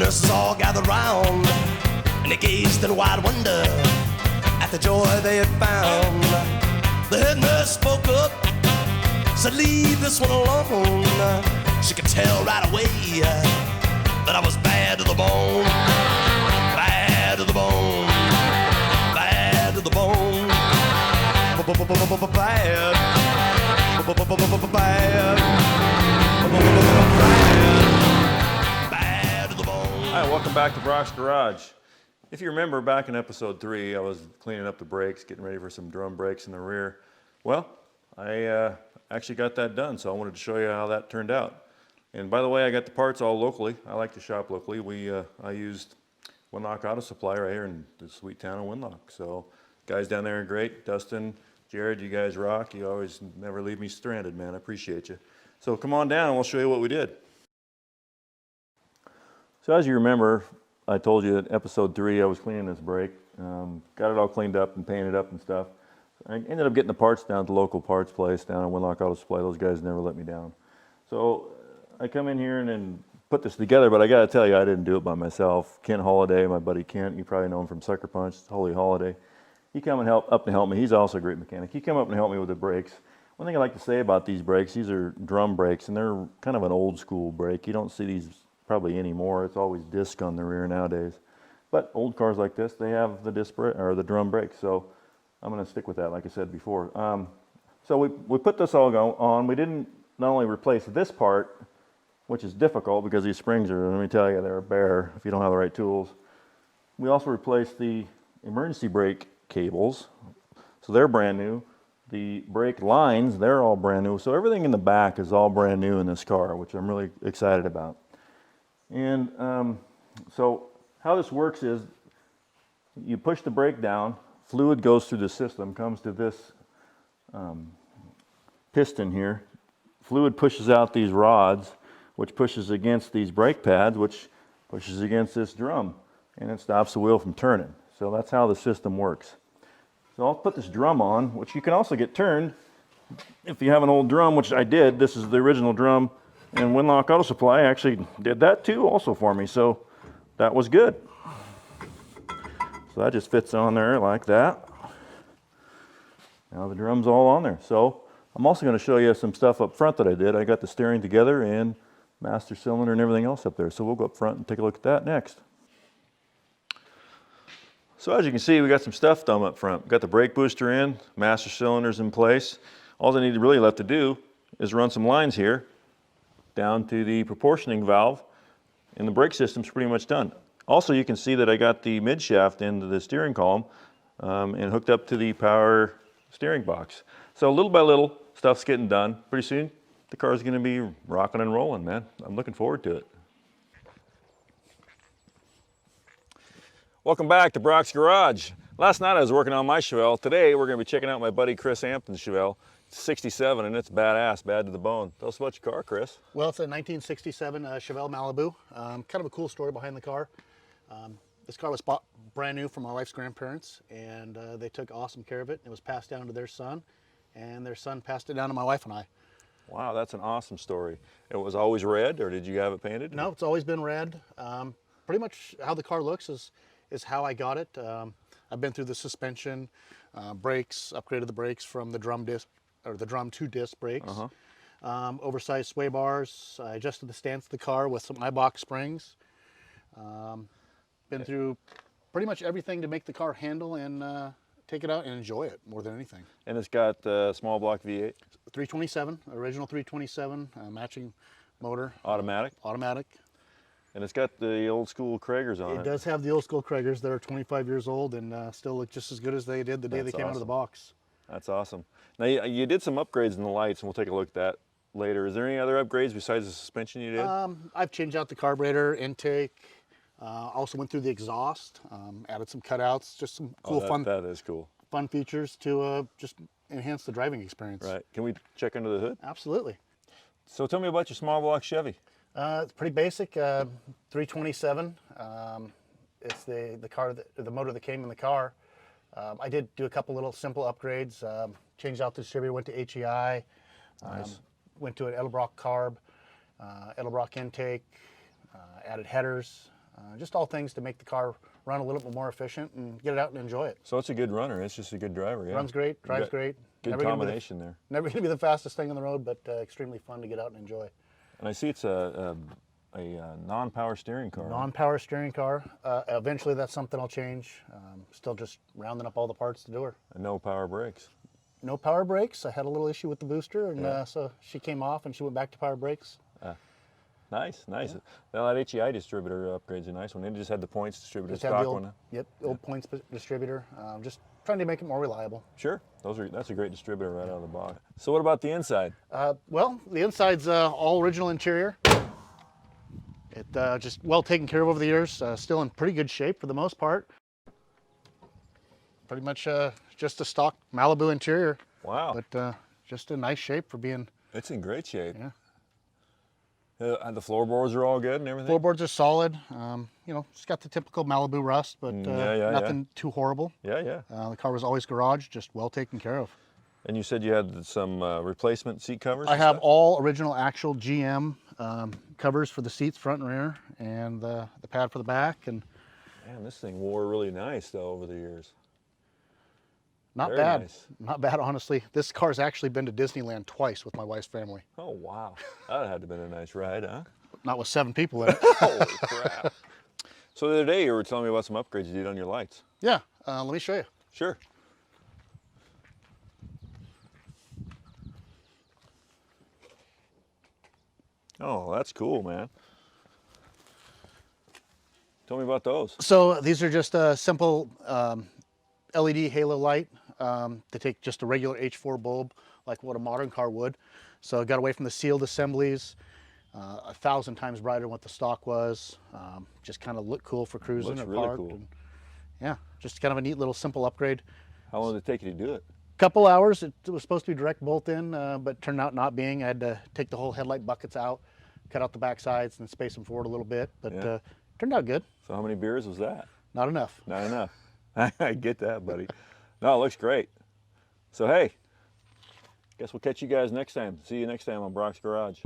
nurses all gathered round, and they gazed in wide wonder at the joy they had found. The head nurse spoke up, said, "Leave this one alone." She could tell right away that I was bad to the bone, bad to the bone, bad to the bone, bad, bad to the bone. Hi, welcome back to Brock's Garage. If you remember back in episode 3, I was cleaning up the brakes, getting ready for some drum brakes in the rear. Well, I actually got that done, so I wanted to show you how that turned out. And by the way, I got the parts all locally. I like to shop locally. I used Winlock Auto Supply right here in the sweet town of Winlock. So guys down there are great. Dustin, Jared, you guys rock. You always never leave me stranded, man. I appreciate you. So come on down and we'll show you what we did. So as you remember, I told you in episode 3 I was cleaning this brake. Got it all cleaned up and painted up and stuff. I ended up getting the parts down at the local parts place down in Winlock Auto Supply. Those guys never let me down. So I come in here and then put this together, but I got to tell you, I didn't do it by myself. Kent Holiday, my buddy Kent, you probably know him from Sucker Punch, Holy Holiday. He come and up to help me. He's also a great mechanic. He came up and helped me with the brakes. One thing I like to say about these brakes, these are drum brakes, and they're kind of an old school brake. You don't see these probably anymore. It's always disc on the rear nowadays. But old cars like this, they have the disc brake or the drum brakes. So I'm going to stick with that, like I said before. So we put this all on. We didn't not only replace this part, which is difficult because these springs are, let me tell you, they're bare if you don't have the right tools. We also replaced the emergency brake cables, so they're brand new. The brake lines, they're all brand new. So everything in the back is all brand new in this car, which I'm really excited about. And so how this works is you push the brake down, fluid goes through the system, comes to this piston here. Fluid pushes out these rods, which pushes against these brake pads, which pushes against this drum, and it stops the wheel from turning. So that's how the system works. So I'll put this drum on, which you can also get turned if you have an old drum, which I did. This is the original drum, and Winlock Auto Supply actually did that too also for me, so that was good. So that just fits on there like that. Now the drum's all on there. So I'm also going to show you some stuff up front that I did. I got the steering together and master cylinder and everything else up there. So we'll go up front and take a look at that next. So as you can see, we got some stuff done up front. We got the brake booster in, master cylinders in place. All I need really left to do is run some lines here down to the proportioning valve, and the brake system's pretty much done. Also, you can see that I got the mid shaft into the steering column and hooked up to the power steering box. So little by little, stuff's getting done. Pretty soon, the car's going to be rocking and rolling, man. I'm looking forward to it. Welcome back to Brock's Garage. Last night I was working on my Chevelle. Today we're going to be checking out my buddy Chris Hampton's Chevelle. It's 67 and it's badass, bad to the bone. Tell us about your car, Chris. Well, it's a 1967 Chevelle Malibu. Kind of a cool story behind the car. This car was bought brand new from my wife's grandparents, and they took awesome care of it. It was passed down to their son, and their son passed it down to my wife and I. Wow, that's an awesome story. It was always red, or did you have it painted? No, it's always been red. Pretty much how the car looks is how I got it. I've been through the suspension, brakes, upgraded the brakes from the drum disc, or the drum to disc brakes. Oversized sway bars. I adjusted the stance of the car with some Ibach springs. Been through pretty much everything to make the car handle and take it out and enjoy it more than anything. And it's got small block V8? 327, original 327, matching motor. Automatic? Automatic. And it's got the old school Kragers on it. It does have the old school Kragers that are 25 years old and still look just as good as they did the day they came out of the box. That's awesome. Now you did some upgrades in the lights, and we'll take a look at that later. Is there any other upgrades besides the suspension you did? I've changed out the carburetor, intake, also went through the exhaust, added some cutouts, just some cool that is cool. Fun features to just enhance the driving experience. Right. Can we check under the hood? Absolutely. So tell me about your small block Chevy. It's pretty basic, 327. It's the motor that came in the car. I did do a couple little simple upgrades. Changed out the distributor, went to HEI. Nice. Went to an Edelbrock carb, Edelbrock intake, added headers, Just all things to make the car run a little bit more efficient and get it out and enjoy it. So it's a good runner. It's just a good driver. Yeah. Runs great, drives great. Good combination there. Never going to be the fastest thing on the road, but extremely fun to get out and enjoy. And I see it's a non-power steering car. Non-power steering car. Eventually that's something I'll change. Still just rounding up all the parts to do her. And no power brakes. No power brakes. I had a little issue with the booster, and so she came off and she went back to power brakes. Nice. Yeah. Well, that HEI distributor upgrade's a nice one. They just had the points distributor, stock one. Yep, the old points distributor. Just trying to make it more reliable. Sure, that's a great distributor right out of the box. So what about the inside? Well, the inside's all original interior. It just well taken care of over the years. Still in pretty good shape for the most part. Pretty much just a stock Malibu interior. Wow. But just in nice shape for being. It's in great shape. Yeah. The floorboards are all good and everything? Floorboards are solid. You know, it's got the typical Malibu rust, but nothing too horrible. Yeah. The car was always garaged, just well taken care of. And you said you had some replacement seat covers? I have all original actual GM covers for the seats, front and rear, and the pad for the back. And man, this thing wore really nice though over the years. Not Very bad. nice. Not bad, honestly. This car's actually been to Disneyland twice with my wife's family. Oh, wow. That had to have been a nice ride, huh? Not with 7 people in it. Holy crap. So the other day you were telling me about some upgrades you did on your lights. Yeah, let me show you. Sure. Oh, that's cool, man. Tell me about those. So these are just a simple LED halo light. They take just a regular H4 bulb, like what a modern car would. So I got away from the sealed assemblies, 1,000 times brighter than what the stock was. Just kind of look cool for cruising Looks or really parked. cool. And, yeah, just kind of a neat little simple upgrade. How long did it take you to do it? Couple hours. It was supposed to be direct bolt in, but turned out not being. I had to take the whole headlight buckets out, cut out the back sides, and space them forward a little bit. But turned out good. So how many beers was that? Not enough. Not enough. I get that, buddy. No, it looks great. So hey, guess we'll catch you guys next time. See you next time on Brock's Garage.